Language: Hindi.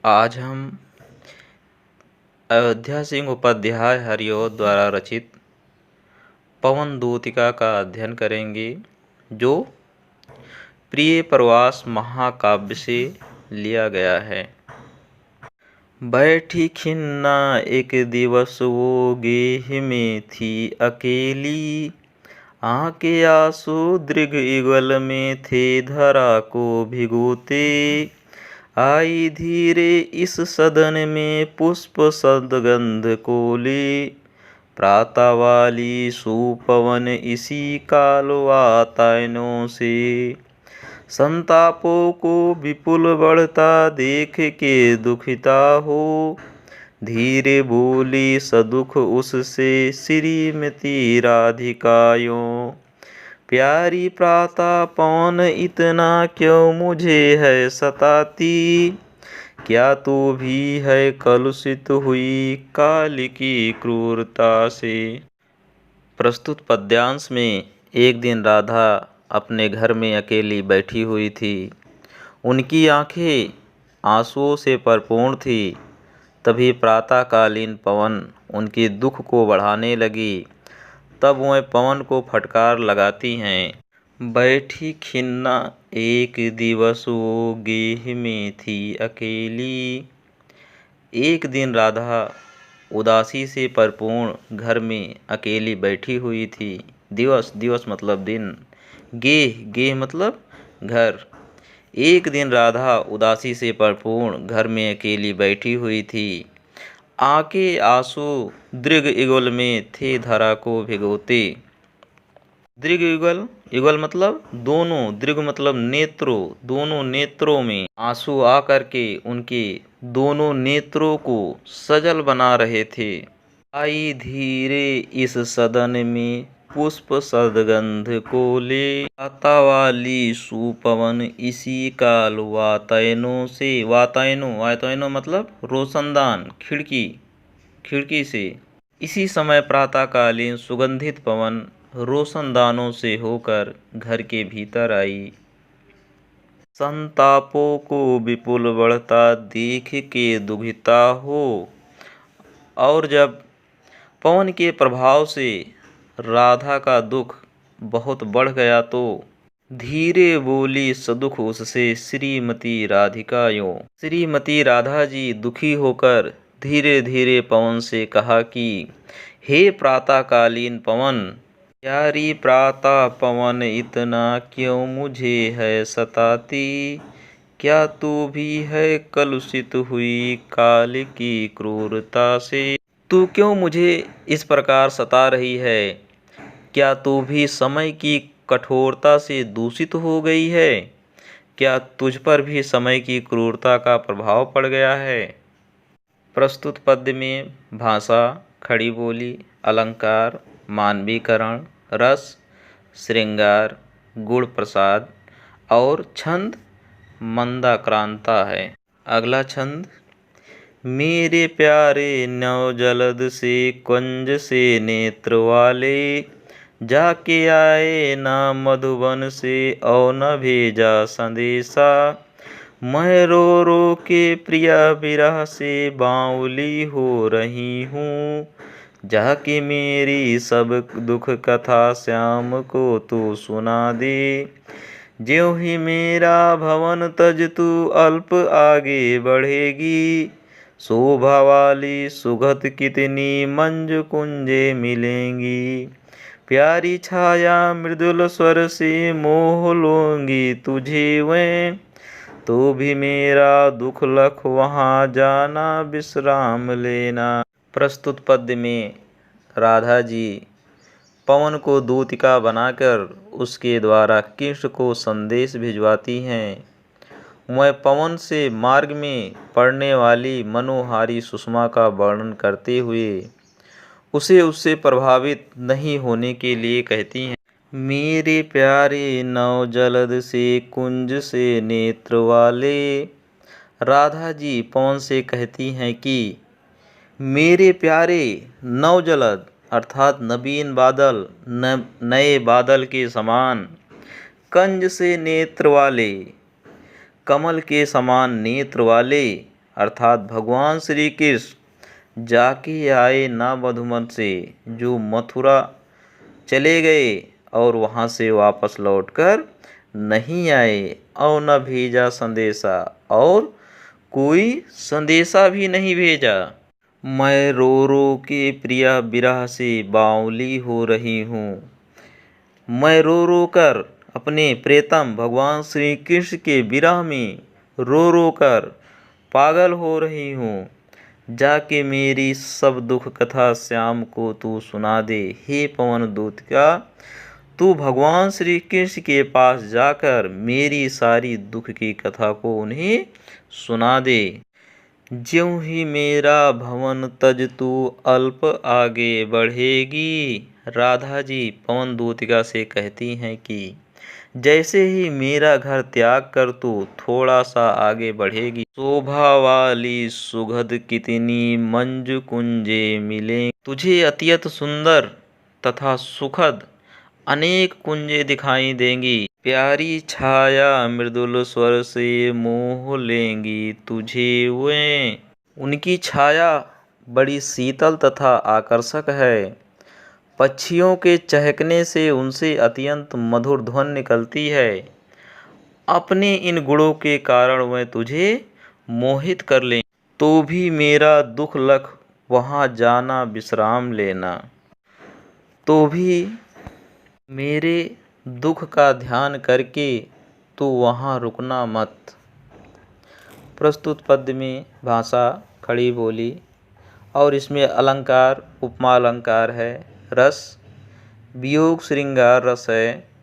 आज हम अयोध्या सिंह उपाध्याय हरिऔध द्वारा रचित पवन दूतिका का अध्ययन करेंगे, जो प्रिय प्रवास महाकाव्य से लिया गया है। बैठी खिन्ना एक दिवस वो गेह में थी अकेली, आँके आंसू दृग युगल में थे धरा को भिगोते। आई धीरे इस सदन में पुष्प सदगंध कोले, प्रातः वाली सुपवन इसी काल वातायनों से। संतापों को विपुल बढ़ता देख के दुखिता हो, धीरे बोली सदुख उससे श्रीमती राधिकायों। प्यारी प्रातः पवन इतना क्यों मुझे है सताती, क्या तू भी है कलुषित हुई काल की क्रूरता से। प्रस्तुत पद्यांश में एक दिन राधा अपने घर में अकेली बैठी हुई थी। उनकी आंखें आंसुओं से परिपूर्ण थी। तभी प्रातःकालीन पवन उनके दुख को बढ़ाने लगी। तब वह पवन को फटकार लगाती हैं। बैठी खिन्ना एक दिवस वो गेह में थी अकेली। एक दिन राधा उदासी से परिपूर्ण घर में अकेली बैठी हुई थी। दिवस दिवस मतलब दिन, गेह गेह मतलब घर। एक दिन राधा उदासी से परिपूर्ण घर में अकेली बैठी हुई थी। आँके आंसू दृग युगल में थे धरा को भिगोते। दृग युगल, युगल मतलब दोनों, दृग मतलब नेत्रों, दोनों नेत्रों में आंसू आकर के उनके दोनों नेत्रों को सजल बना रहे थे। आई धीरे इस सदन में पुष्प सदगंध कोले, प्रातः वाली सुपवन इसी काल वातायनों से। वातायनों मतलब रोशनदान, खिड़की से। इसी समय प्रातःकालीन सुगंधित पवन रोशनदानों से होकर घर के भीतर आई। संतापों को विपुल बढ़ता देख के दुखिता हो, और जब पवन के प्रभाव से राधा का दुख बहुत बढ़ गया तो धीरे बोली सदुख उससे श्रीमती राधिकायों। श्रीमती राधा जी दुखी होकर धीरे धीरे पवन से कहा कि हे प्रातःकालीन पवन, प्यारी प्रातः पवन इतना क्यों मुझे है सताती, क्या तू भी है कलुषित हुई काल की क्रूरता से। तू क्यों मुझे इस प्रकार सता रही है, क्या तू भी समय की कठोरता से दूषित हो गई है, क्या तुझ पर भी समय की क्रूरता का प्रभाव पड़ गया है। प्रस्तुत पद्य में भाषा, खड़ी बोली, अलंकार, मानवीकरण, रस, श्रृंगार, गुण प्रसाद और छंद मंदाक्रांता है। अगला छंद। मेरे प्यारे नव जलद से कुंज से नेत्र वाले, जाके आए ना मधुबन से और न भेजा संदेशा। मैं रो रो के प्रिया विरह से बाउली हो रही हूँ, जाके मेरी सब दुख कथा श्याम को तू सुना दे। ज्यों ही मेरा भवन तज तू अल्प आगे बढ़ेगी, शोभा वाली सुगत कितनी मंज कुंजे मिलेंगी। प्यारी छाया मृदुल स्वर से मोह लूंगी तुझे मैं, तो भी मेरा दुख लख वहाँ जाना विश्राम लेना। प्रस्तुत पद्य में राधा जी पवन को दूतिका बनाकर उसके द्वारा कृष्ण को संदेश भिजवाती हैं। वह पवन से मार्ग में पड़ने वाली मनोहारी सुषमा का वर्णन करते हुए उसे उससे प्रभावित नहीं होने के लिए कहती हैं। मेरे प्यारे नव जलद से कुंज से नेत्र वाले। राधा जी पवन से कहती हैं कि मेरे प्यारे नव जलद अर्थात नवीन बादल, नए बादल के समान, कंज से नेत्र वाले, कमल के समान नेत्र वाले अर्थात भगवान श्री कृष्ण जाके आए ना मधुमन से, जो मथुरा चले गए और वहाँ से वापस लौटकर नहीं आए, और न भेजा संदेशा, और कोई संदेशा भी नहीं भेजा। मैं रो रो के प्रिया विरह से बावली हो रही हूँ। मैं रो रो कर अपने प्रियतम भगवान श्री कृष्ण के विरह में रो रो कर पागल हो रही हूँ। जाके मेरी सब दुख कथा श्याम को तू सुना दे। हे पवन दूत का, तू भगवान श्री कृष्ण के पास जाकर मेरी सारी दुख की कथा को उन्हें सुना दे। ज्यों ही मेरा भवन तज तू अल्प आगे बढ़ेगी। राधा जी पवन दूतिका से कहती हैं कि जैसे ही मेरा घर त्याग कर तू थोड़ा सा आगे बढ़ेगी, शोभा वाली सुगध कितनी मंजू कुंजे मिले। तुझे अत्यंत सुंदर तथा सुखद अनेक कुंजे दिखाई देंगी। प्यारी छाया मृदुल स्वर से मोह लेंगी तुझे वे। उनकी छाया बड़ी शीतल तथा आकर्षक है। पक्षियों के चहकने से उनसे अत्यंत मधुर ध्वनि निकलती है। अपने इन गुणों के कारण वह तुझे मोहित कर ले, तो भी मेरा दुख लख वहाँ जाना विश्राम लेना। तो भी मेरे दुख का ध्यान करके तू वहाँ रुकना मत। प्रस्तुत पद्य में भाषा खड़ी बोली और इसमें अलंकार उपमा अलंकार है। रस वियोग श्रृंगार रस है।